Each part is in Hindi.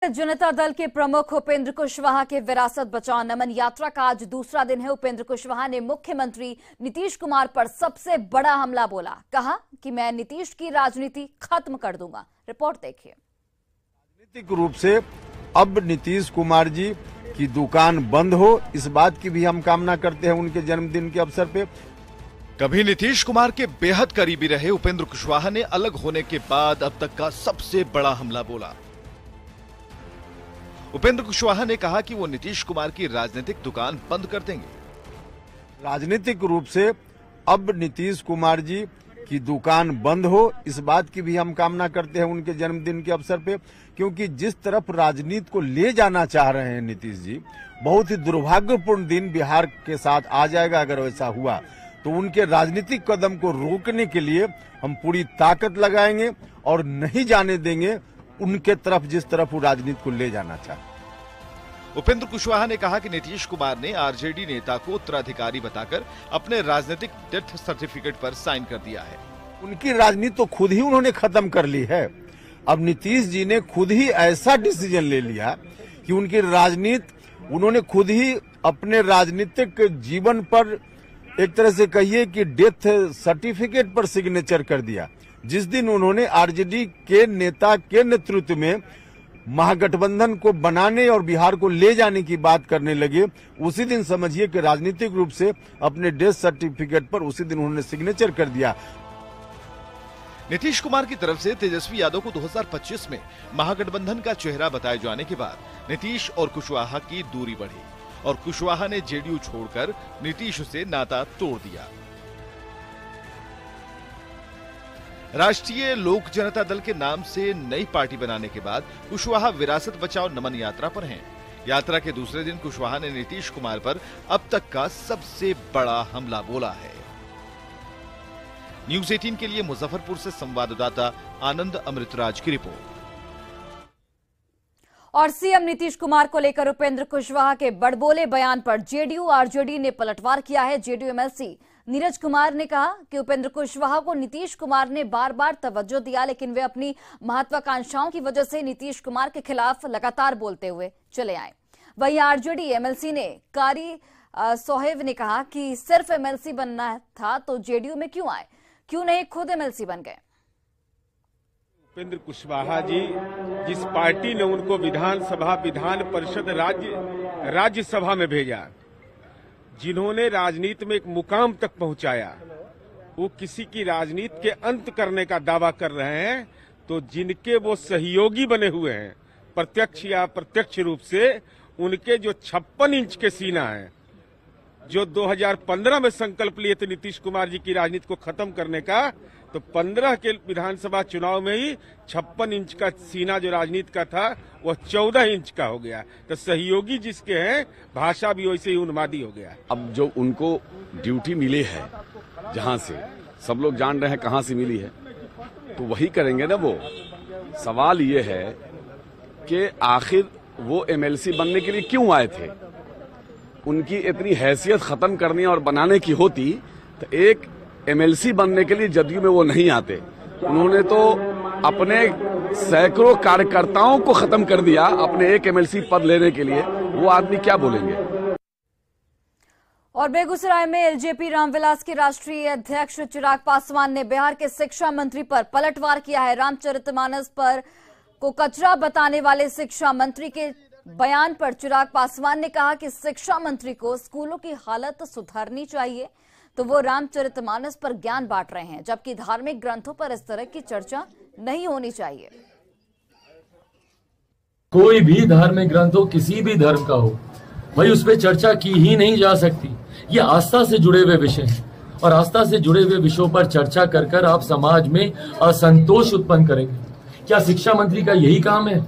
जनता दल के प्रमुख उपेंद्र कुशवाहा के विरासत बचाओ नमन यात्रा का आज दूसरा दिन है। उपेंद्र कुशवाहा ने मुख्यमंत्री नीतीश कुमार पर सबसे बड़ा हमला बोला। कहा कि मैं नीतीश की राजनीति खत्म कर दूंगा। रिपोर्ट देखिए। राजनीतिक रूप से अब नीतीश कुमार जी की दुकान बंद हो, इस बात की भी हम कामना करते हैं उनके जन्मदिन के अवसर पे। कभी नीतीश कुमार के बेहद करीबी रहे उपेंद्र कुशवाहा ने अलग होने के बाद अब तक का सबसे बड़ा हमला बोला। उपेंद्र कुशवाहा ने कहा कि वो नीतीश कुमार की राजनीतिक दुकान बंद कर देंगे। राजनीतिक रूप से अब नीतीश कुमार जी की दुकान बंद हो, इस बात की भी हम कामना करते हैं उनके जन्मदिन के अवसर पे, क्योंकि जिस तरफ राजनीति को ले जाना चाह रहे हैं नीतीश जी, बहुत ही दुर्भाग्यपूर्ण दिन बिहार के साथ आ जाएगा। अगर वैसा हुआ तो उनके राजनीतिक कदम को रोकने के लिए हम पूरी ताकत लगाएंगे और नहीं जाने देंगे उनके तरफ जिस तरफ वो राजनीति को ले जाना चाहते। उपेंद्र कुशवाहा ने कहा कि नीतीश कुमार ने आरजेडी नेता को उत्तराधिकारी बताकर अपने राजनीतिक डेथ सर्टिफिकेट पर साइन कर दिया है। उनकी राजनीति तो खुद ही उन्होंने खत्म कर ली है। अब नीतीश जी ने खुद ही ऐसा डिसीजन ले लिया कि उनकी राजनीति उन्होंने खुद ही अपने राजनीतिक जीवन पर एक तरह से कहिए कि डेथ सर्टिफिकेट पर सिग्नेचर कर दिया। जिस दिन उन्होंने आरजेडी के नेता के नेतृत्व में महागठबंधन को बनाने और बिहार को ले जाने की बात करने लगे, उसी दिन समझिए कि राजनीतिक रूप से अपने डेथ सर्टिफिकेट पर उसी दिन उन्होंने सिग्नेचर कर दिया। नीतीश कुमार की तरफ से तेजस्वी यादव को 2025 में महागठबंधन का चेहरा बताए जाने के बाद नीतीश और कुशवाहा की दूरी बढ़ी और कुशवाहा ने जेडीयू छोड़कर नीतीश से नाता तोड़ दिया। राष्ट्रीय लोक जनता दल के नाम से नई पार्टी बनाने के बाद कुशवाहा विरासत बचाओ नमन यात्रा पर हैं। यात्रा के दूसरे दिन कुशवाहा ने नीतीश कुमार पर अब तक का सबसे बड़ा हमला बोला है। न्यूज़ 18 के लिए मुजफ्फरपुर से संवाददाता आनंद अमृतराज की रिपोर्ट। और सीएम नीतीश कुमार को लेकर उपेंद्र कुशवाहा के बड़बोले बयान पर जेडीयू आरजेडी ने पलटवार किया है। जेडीयू एमएलसी नीरज कुमार ने कहा कि उपेंद्र कुशवाहा को नीतीश कुमार ने बार बार तवज्जो दिया, लेकिन वे अपनी महत्वाकांक्षाओं की वजह से नीतीश कुमार के खिलाफ लगातार बोलते हुए चले आए। वहीं आरजेडी एमएलसी ने कारी सोहेब ने कहा कि सिर्फ एमएलसी बनना था तो जेडीयू में क्यों आए, क्यों नहीं खुद एमएलसी बन गए। उपेंद्र कुशवाहा जी, जिस पार्टी ने उनको विधानसभा, विधान परिषद, राज्यसभा में भेजा, जिन्होंने राजनीति में एक मुकाम तक पहुंचाया, वो किसी की राजनीति के अंत करने का दावा कर रहे हैं। तो जिनके वो सहयोगी बने हुए हैं प्रत्यक्ष या अप्रत्यक्ष रूप से, उनके जो 56 इंच के सीना है, जो 2015 में संकल्प लिए थे नीतीश कुमार जी की राजनीति को खत्म करने का, तो 15 के विधानसभा चुनाव में ही 56 इंच का सीना जो राजनीति का था वो 14 इंच का हो गया। तो सहयोगी जिसके हैं, भाषा भी वैसे ही उन्मादी हो गया। अब जो उनको ड्यूटी मिली है, जहां से सब लोग जान रहे हैं कहां से मिली है, तो वही करेंगे ना। वो सवाल ये है कि आखिर वो एमएलसी बनने के लिए क्यों आए थे। उनकी इतनी हैसियत खत्म करनी और बनाने की होती तो एक एमएलसी बनने के लिए जदयू में वो नहीं आते। उन्होंने तो अपने सैकड़ों कार्यकर्ताओं को खत्म कर दिया अपने एक एमएलसी पद लेने के लिए। वो आदमी क्या बोलेंगे। और बेगूसराय में एलजेपी रामविलास के राष्ट्रीय अध्यक्ष चिराग पासवान ने बिहार के शिक्षा मंत्री पर पलटवार किया है। रामचरितमानस पर को कचरा बताने वाले शिक्षा मंत्री के बयान पर चिराग पासवान ने कहा कि शिक्षा मंत्री को स्कूलों की हालत सुधारनी चाहिए, तो वो रामचरितमानस पर ज्ञान बांट रहे हैं, जबकि धार्मिक ग्रंथों पर इस तरह की चर्चा नहीं होनी चाहिए। कोई भी धार्मिक ग्रंथ हो, किसी भी धर्म का हो, भाई उस पर चर्चा की ही नहीं जा सकती। ये आस्था से जुड़े हुए विषय हैं और आस्था से जुड़े हुए विषयों पर चर्चा कर कर आप समाज में असंतोष उत्पन्न करेंगे। क्या शिक्षा मंत्री का यही काम है।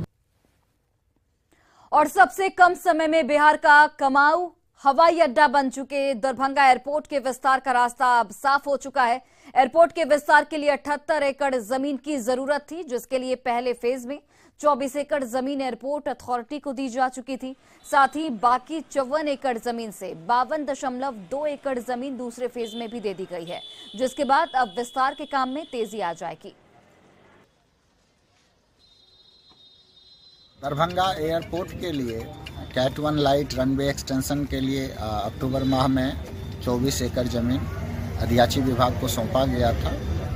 और सबसे कम समय में बिहार का कमाऊ हवाई अड्डा बन चुके दरभंगा एयरपोर्ट के विस्तार का रास्ता अब साफ हो चुका है। एयरपोर्ट के विस्तार के लिए 78 एकड़ जमीन की जरूरत थी, जिसके लिए पहले फेज में 24 एकड़ जमीन एयरपोर्ट अथॉरिटी को दी जा चुकी थी। साथ ही बाकी 54 एकड़ जमीन से 52.2 एकड़ जमीन दूसरे फेज में भी दे दी गई है, जिसके बाद अब विस्तार के काम में तेजी आ जाएगी। दरभंगा एयरपोर्ट के लिए कैट 1 लाइट रनवे एक्सटेंशन के लिए अक्टूबर माह में 24 एकड़ जमीन अधियाची विभाग को सौंपा गया था।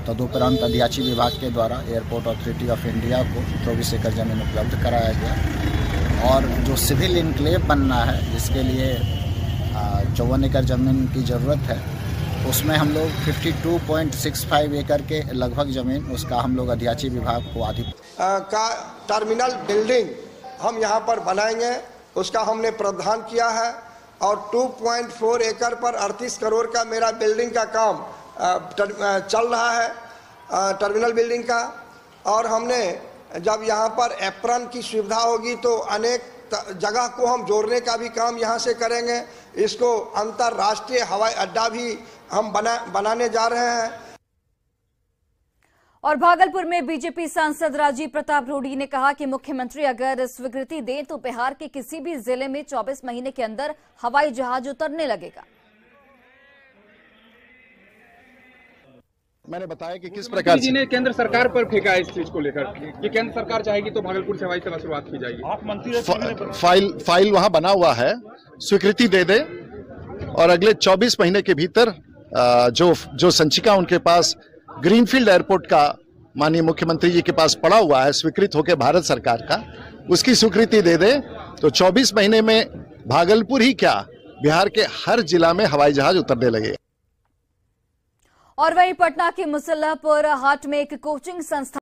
तदुपरांत अधियाची विभाग के द्वारा एयरपोर्ट अथॉरिटी ऑफ इंडिया को 24 एकड़ जमीन उपलब्ध कराया गया और जो सिविल इनक्लेव बनना है जिसके लिए 54 एकड़ जमीन की ज़रूरत है, उसमें हम लोग 52.65 एकड़ के लगभग ज़मीन उसका हम लोग अधियाची विभाग को का टर्मिनल बिल्डिंग हम यहाँ पर बनाएंगे, उसका हमने प्रावधान किया है और 2.4 एकड़ पर 38 करोड़ का मेरा बिल्डिंग का काम चल रहा है, टर्मिनल बिल्डिंग का। और हमने जब यहाँ पर एप्रन की सुविधा होगी तो अनेक जगह को हम जोड़ने का भी काम यहाँ से करेंगे। इसको अंतर्राष्ट्रीय हवाई अड्डा भी हम बनाने जा रहे हैं। और भागलपुर में बीजेपी सांसद राजीव प्रताप रूडी ने कहा कि मुख्यमंत्री अगर स्वीकृति दें तो बिहार के किसी भी जिले में 24 महीने के अंदर हवाई जहाज उतरने लगेगा। मैंने बताया कि किस प्रकार जी ने केंद्र सरकार पर फेंका इस चीज को लेकर कि केंद्र सरकार चाहेगी तो भागलपुर से हवाई सेवा शुरुआत की जाएगी। आप मंत्री फाइल वहां बना हुआ है, स्वीकृति दे दे और अगले 24 महीने के भीतर जो संचिका उनके पास ग्रीनफील्ड एयरपोर्ट का माननीय मुख्यमंत्री जी के पास पड़ा हुआ है स्वीकृत होकर भारत सरकार का, उसकी स्वीकृति दे दे तो 24 महीने में भागलपुर ही क्या बिहार के हर जिला में हवाई जहाज उतरने लगे। और वहीं पटना के मुसल्लापुर हाट में एक कोचिंग संस्था